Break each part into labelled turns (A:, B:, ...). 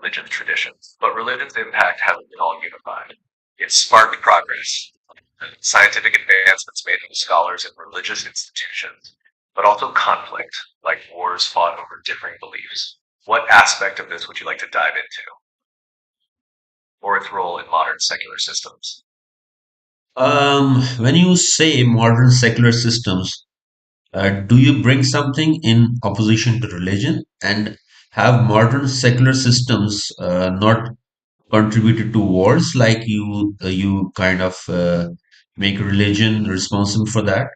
A: religious traditions, but religion's impact hasn't been all unified. It sparked progress, scientific advancements made from scholars in religious institutions, but also conflict, like wars fought over differing beliefs. What aspect of this would you like to dive into, or its role in modern secular systems?
B: When you say modern secular systems, do you bring something in opposition to religion? And have modern secular systems not contributed to wars, like you kind of make religion responsible for that?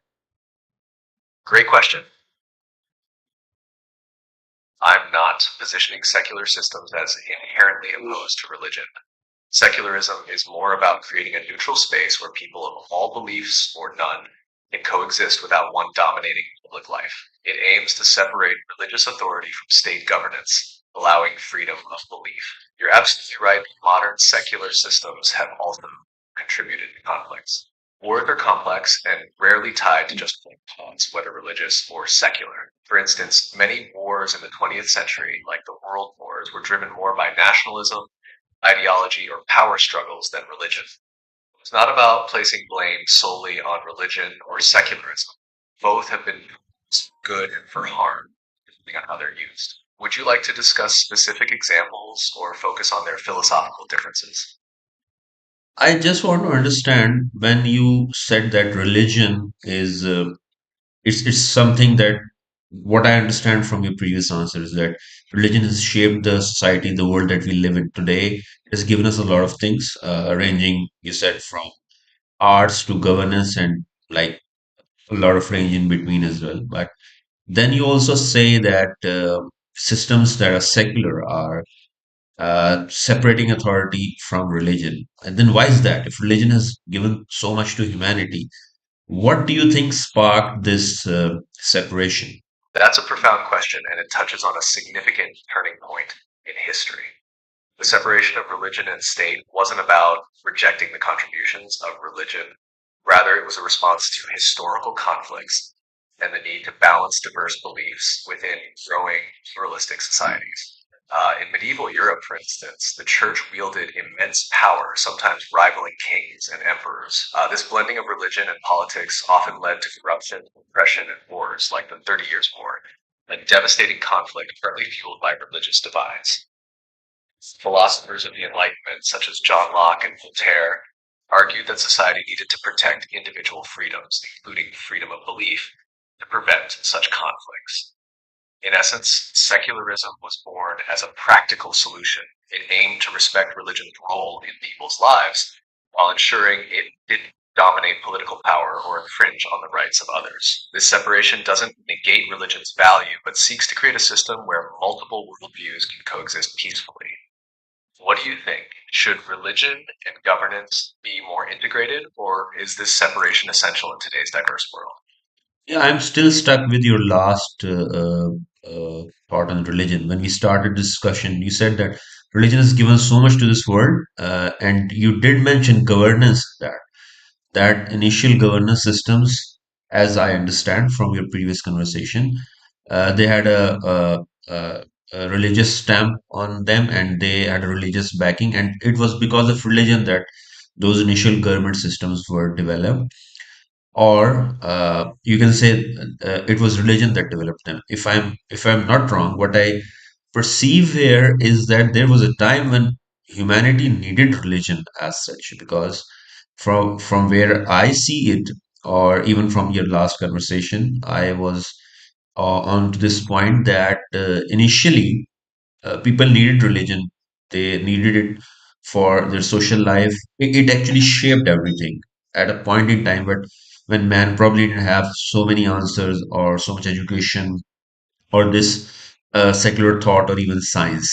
A: Great question. I'm not positioning secular systems as inherently opposed to religion. Secularism is more about creating a neutral space where people of all beliefs or none can coexist without one dominating public life. It aims to separate religious authority from state governance, allowing freedom of belief. You're absolutely right. Modern secular systems have also contributed to conflicts. Wars are complex and rarely tied to just one cause, whether religious or secular. For instance, many wars in the 20th century, like the World Wars, were driven more by nationalism, ideology, or power struggles than religion. It's not about placing blame solely on religion or secularism. Both have been good and for harm, depending on how they're used. Would you like to discuss specific examples or focus on their philosophical differences?
B: I just want to understand when you said that religion is it's something that what I understand from your previous answer is that religion has shaped the society, the world that we live in today. It has given us a lot of things, ranging, you said, from arts to governance and like a lot of range in between as well. But then you also say that systems that are secular are separating authority from religion. And then why is that? If religion has given so much to humanity, what do you think sparked this separation?
A: That's a profound question, and it touches on a significant turning point in history. The separation of religion and state wasn't about rejecting the contributions of religion. Rather, it was a response to historical conflicts and the need to balance diverse beliefs within growing pluralistic societies. In medieval Europe, for instance, the church wielded immense power, sometimes rivaling kings and emperors. This blending of religion and politics often led to corruption, oppression, and wars like the 30 Years' War, a devastating conflict partly fueled by religious divides. Philosophers of the Enlightenment, such as John Locke and Voltaire, argued that society needed to protect individual freedoms, including freedom of belief, to prevent such conflicts. In essence, secularism was born as a practical solution. It aimed to respect religion's role in people's lives while ensuring it didn't dominate political power or infringe on the rights of others. This separation doesn't negate religion's value, but seeks to create a system where multiple worldviews can coexist peacefully. What do you think? Should religion and governance be more integrated, or is this separation essential in today's diverse world?
B: Yeah, I'm still stuck with your last thought on religion. When we started discussion, you said that religion has given so much to this world, and you did mention governance there. That initial governance systems, as I understand from your previous conversation, they had a religious stamp on them and they had a religious backing, and it was because of religion that those initial government systems were developed. Or you can say it was religion that developed them. If I'm not wrong, what I perceive here is that there was a time when humanity needed religion as such, because from where I see it, or even from your last conversation, I was on to this point that initially people needed religion. They needed it for their social life. It actually shaped everything at a point in time, but when man probably didn't have so many answers or so much education or this secular thought or even science.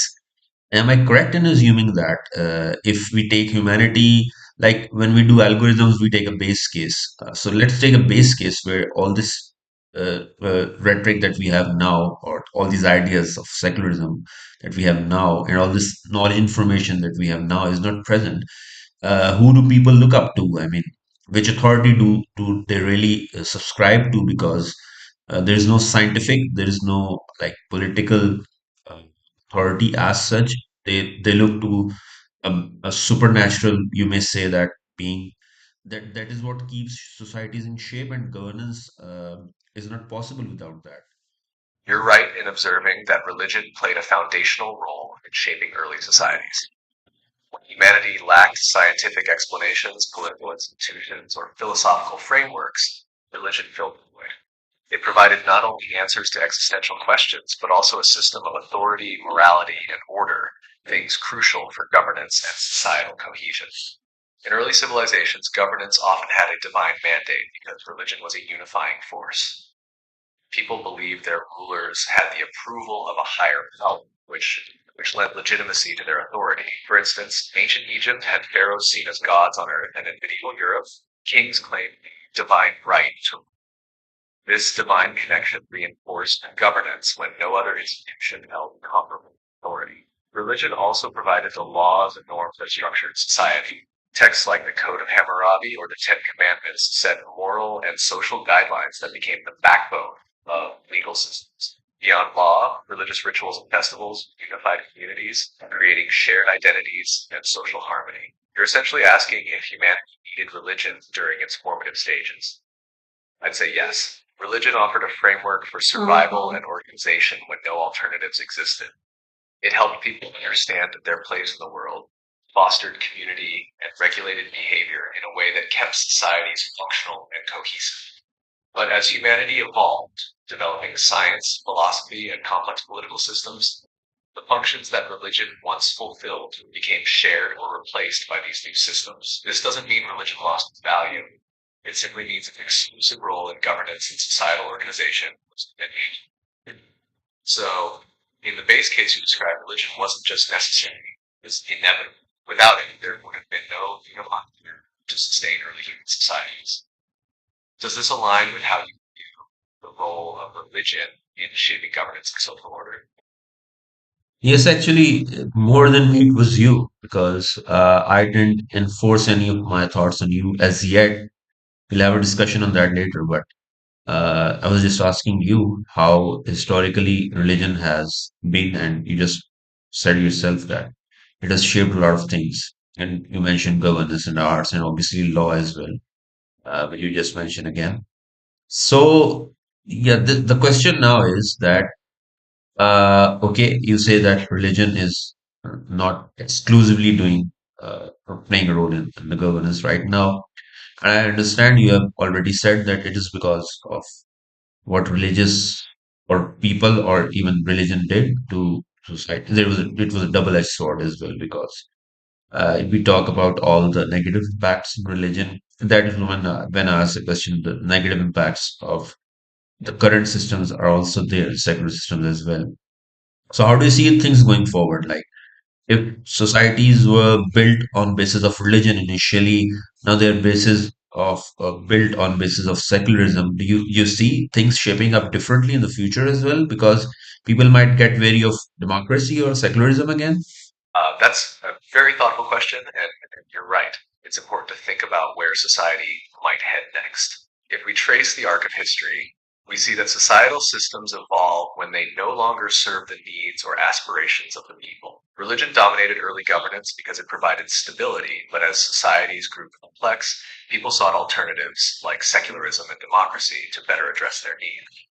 B: Am I correct in assuming that if we take humanity, like when we do algorithms, we take a base case? So let's take a base case where all this rhetoric that we have now, or all these ideas of secularism that we have now, and all this knowledge information that we have now is not present. Who do people look up to? I mean, which authority do they really subscribe to? Because there is no scientific, there is no like political uh, authority as such. They look to a supernatural, you may say, that being, that is what keeps societies in shape, and governance is not possible without that.
A: You're right in observing that religion played a foundational role in shaping early societies. When humanity lacked scientific explanations, political institutions, or philosophical frameworks, religion filled the void. It provided not only answers to existential questions, but also a system of authority, morality, and order, things crucial for governance and societal cohesion. In early civilizations, governance often had a divine mandate because religion was a unifying force. People believed their rulers had the approval of a higher power, which lent legitimacy to their authority. For instance, ancient Egypt had pharaohs seen as gods on earth, and in medieval Europe, kings claimed divine right to. This divine connection reinforced governance when no other institution held comparable authority. Religion also provided the laws and norms that structured society. Texts like the Code of Hammurabi or the Ten Commandments set moral and social guidelines that became the backbone of legal systems. Beyond law, religious rituals and festivals unified communities, creating shared identities and social harmony. You're essentially asking if humanity needed religion during its formative stages. I'd say yes. Religion offered a framework for survival and organization when no alternatives existed. It helped people understand their place in the world, fostered community, and regulated behavior in a way that kept societies functional and cohesive. But as humanity evolved, developing science, philosophy, and complex political systems, the functions that religion once fulfilled became shared or replaced by these new systems. This doesn't mean religion lost its value. It simply means an exclusive role in governance and societal organization was diminished. So, in the base case you described, religion wasn't just necessary, it was inevitable. Without it, there would have been no unifying to sustain early human societies. Does this align with how you view the role of religion in shaping governance and social order?
B: Yes, actually, more than me, it was you, because I didn't enforce any of my thoughts on you as yet. We'll have a discussion on that later, but I was just asking you how historically religion has been, and you just said yourself that it has shaped a lot of things. And you mentioned governance and arts, and obviously law as well, but you just mentioned again. So, yeah, the question now is that, okay, you say that religion is not exclusively or playing a role in the governance right now. And I understand you have already said that it is because of what religious or people or even religion did to society. It was a double-edged sword as well, because if we talk about all the negative impacts of religion, that is when I ask the question, the negative impacts of the current systems are also there, secular systems as well. So how do you see things going forward? Like, if societies were built on basis of religion initially, now they're built on basis of secularism. Do you see things shaping up differently in the future as well? Because people might get wary of democracy or secularism again.
A: That's a very thoughtful question, and you're right. It's important to think about where society might head next. If we trace the arc of history, we see that societal systems evolve when they no longer serve the needs or aspirations of the people. Religion dominated early governance because it provided stability, but as societies grew complex, people sought alternatives like secularism and democracy to better address their needs.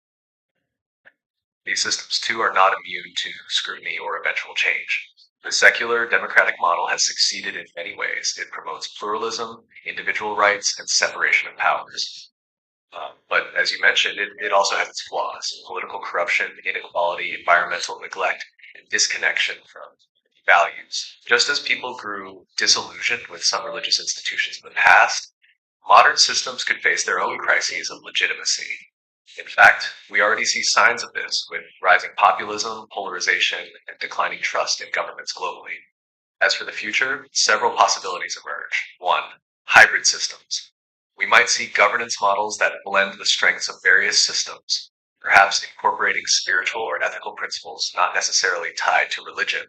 A: These systems, too, are not immune to scrutiny or eventual change. The secular democratic model has succeeded in many ways. It promotes pluralism, individual rights, and separation of powers. But as you mentioned, it also has its flaws: political corruption, inequality, environmental neglect, and disconnection from values. Just as people grew disillusioned with some religious institutions in the past, modern systems could face their own crises of legitimacy. In fact, we already see signs of this with rising populism, polarization, and declining trust in governments globally. As for the future, several possibilities emerge. One, hybrid systems. We might see governance models that blend the strengths of various systems, perhaps incorporating spiritual or ethical principles not necessarily tied to religion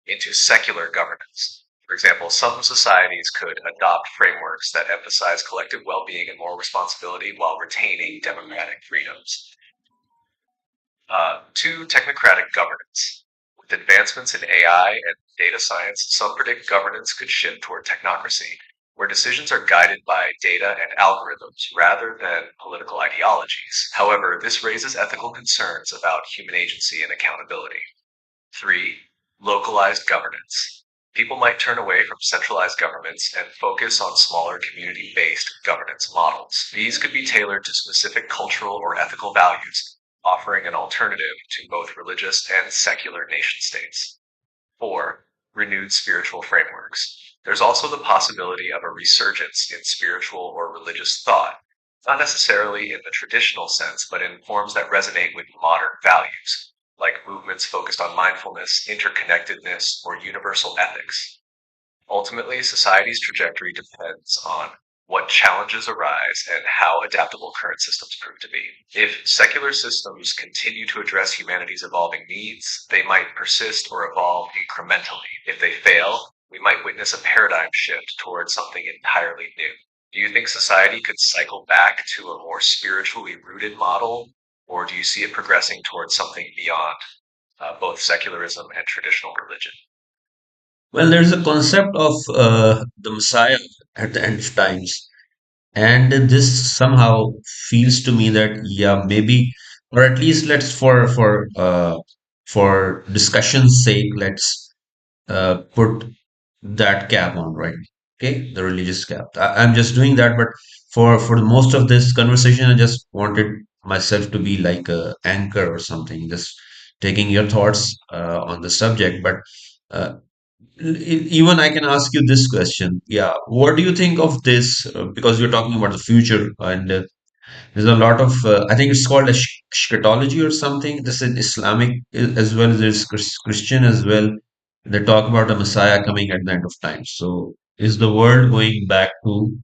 A: into secular governance. For example, some societies could adopt frameworks that emphasize collective well being and moral responsibility while retaining democratic freedoms. Two, technocratic governance. With advancements in AI and data science, some predict governance could shift toward technocracy, where decisions are guided by data and algorithms rather than political ideologies. However, this raises ethical concerns about human agency and accountability. Three, localized governance. People might turn away from centralized governments and focus on smaller community based governance models. These could be tailored to specific cultural or ethical values, offering an alternative to both religious and secular nation states. Four, renewed spiritual frameworks. There's also the possibility of a resurgence in spiritual or religious thought, not necessarily in the traditional sense, but in forms that resonate with modern values, like movements focused on mindfulness, interconnectedness, or universal ethics. Ultimately, society's trajectory depends on what challenges arise and how adaptable current systems prove to be. If secular systems continue to address humanity's evolving needs, they might persist or evolve incrementally. If they fail, we might witness a paradigm shift towards something entirely new. Do you think society could cycle back to a more spiritually rooted model, or do you see it progressing towards something beyond both secularism and traditional religion?
B: Well, there's a concept of the Messiah at the end of times, and this somehow feels to me that yeah, maybe, or at least let's for discussion's sake, let's put that cap on, right? Okay, the religious cap. I'm just doing that, but for the most of this conversation, I just wanted myself to be like a anchor or something, just taking your thoughts on the subject. But uh, even I can ask you this question. Yeah, what do you think of this? Because you're talking about the future, and there's a lot of, I think it's called a eschatology or something. This is Islamic as well as there's Christian as well. They talk about a Messiah coming at the end of time. So is the world going back to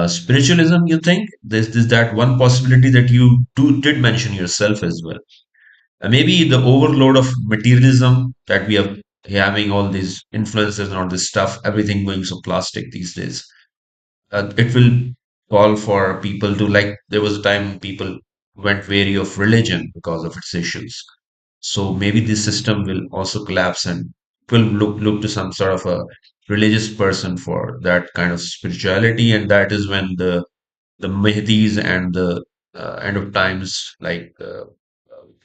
B: spiritualism, you think? There's that one possibility that you did mention yourself as well. Maybe the overload of materialism that we are having, all these influences and all this stuff, everything going so plastic these days. It will call for people to, like, there was a time people went wary of religion because of its issues. So maybe this system will also collapse and will look to some sort of a religious person for that kind of spirituality, and that is when the Mahdis and the end of times, like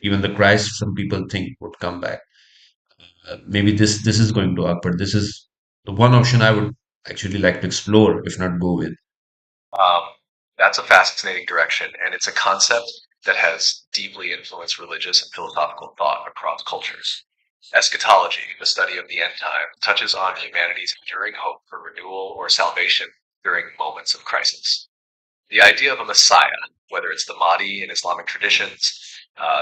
B: even the Christ, some people think would come back. Maybe this is going to occur. This is the one option I would actually like to explore, if not go with.
A: Um, that's a fascinating direction, and it's a concept that has deeply influenced religious and philosophical thought across cultures. Eschatology, the study of the end time, touches on humanity's enduring hope for renewal or salvation during moments of crisis. The idea of a Messiah, whether it's the Mahdi in Islamic traditions,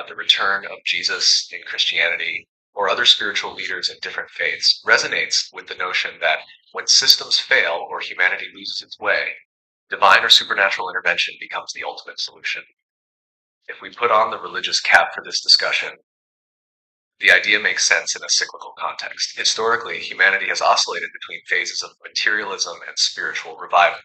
A: the return of Jesus in Christianity, or other spiritual leaders in different faiths, resonates with the notion that when systems fail or humanity loses its way, divine or supernatural intervention becomes the ultimate solution. If we put on the religious cap for this discussion, the idea makes sense in a cyclical context. Historically, humanity has oscillated between phases of materialism and spiritual revival.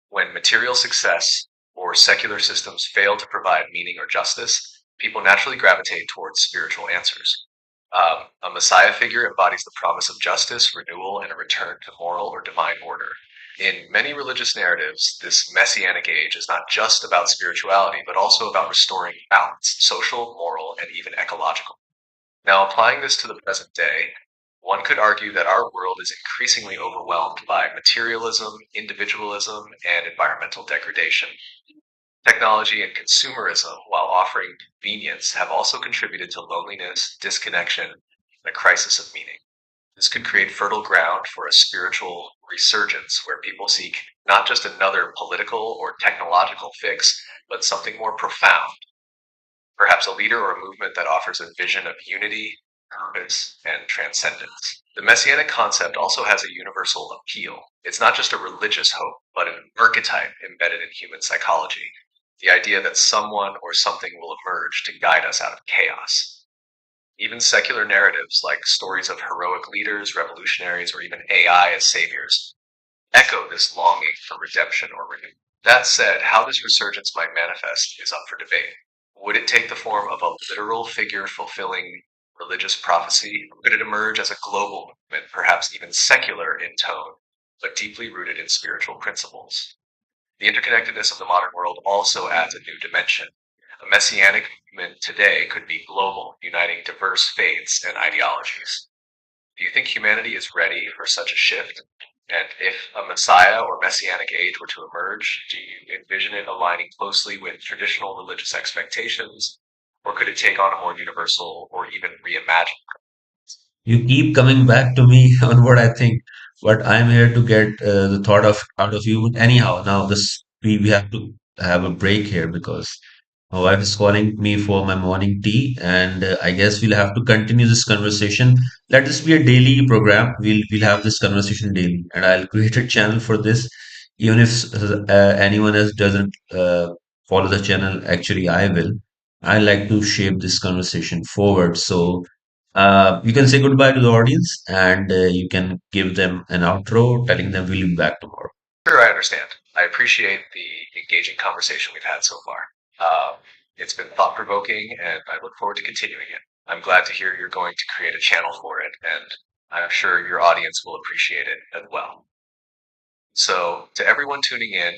A: When material success or secular systems fail to provide meaning or justice, people naturally gravitate towards spiritual answers. A Messiah figure embodies the promise of justice, renewal, and a return to moral or divine order. In many religious narratives, this messianic age is not just about spirituality, but also about restoring balance, social, moral, and even ecological. Now, applying this to the present day, one could argue that our world is increasingly overwhelmed by materialism, individualism, and environmental degradation. Technology and consumerism, while offering convenience, have also contributed to loneliness, disconnection, and a crisis of meaning. This could create fertile ground for a spiritual resurgence where people seek not just another political or technological fix, but something more profound, perhaps a leader or a movement that offers a vision of unity, purpose, and transcendence. The messianic concept also has a universal appeal. It's not just a religious hope, but an archetype embedded in human psychology. The idea that someone or something will emerge to guide us out of chaos. Even secular narratives like stories of heroic leaders, revolutionaries, or even AI as saviors echo this longing for redemption or renewal. That said, how this resurgence might manifest is up for debate. Would it take the form of a literal figure fulfilling Religious prophecy, or could it emerge as a global movement, perhaps even secular in tone, but deeply rooted in spiritual principles? The interconnectedness of the modern world also adds a new dimension. A messianic movement today could be global, uniting diverse faiths and ideologies. Do you think humanity is ready for such a shift? And if a Messiah or Messianic age were to emerge, do you envision it aligning closely with traditional religious expectations? Or could it take on a more universal or even reimagined?
B: You keep coming back to me on what I think, but I'm here to get the thought of out of you. Anyhow, now this we have to have a break here because my wife is calling me for my morning tea, and I guess we'll have to continue this conversation. Let this be a daily program. We'll have this conversation daily, and I'll create a channel for this. Even if anyone else doesn't follow the channel, actually I will. I like to shape this conversation forward. So you can say goodbye to the audience, and you can give them an outro, telling them we'll be back tomorrow.
A: Sure, I understand. I appreciate the engaging conversation we've had so far. It's been thought provoking, and I look forward to continuing it. I'm glad to hear you're going to create a channel for it, and I'm sure your audience will appreciate it as well. So, to everyone tuning in,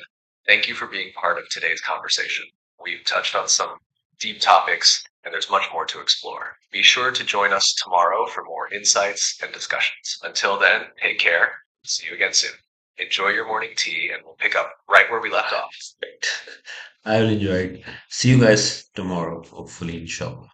A: thank you for being part of today's conversation. We've touched on some deep topics, and there's much more to explore. Be sure to join us tomorrow for more insights and discussions. Until then, take care. See you again soon. Enjoy your morning tea, and we'll pick up right where we left off.
B: I will enjoy it. See you guys tomorrow, hopefully, inshallah.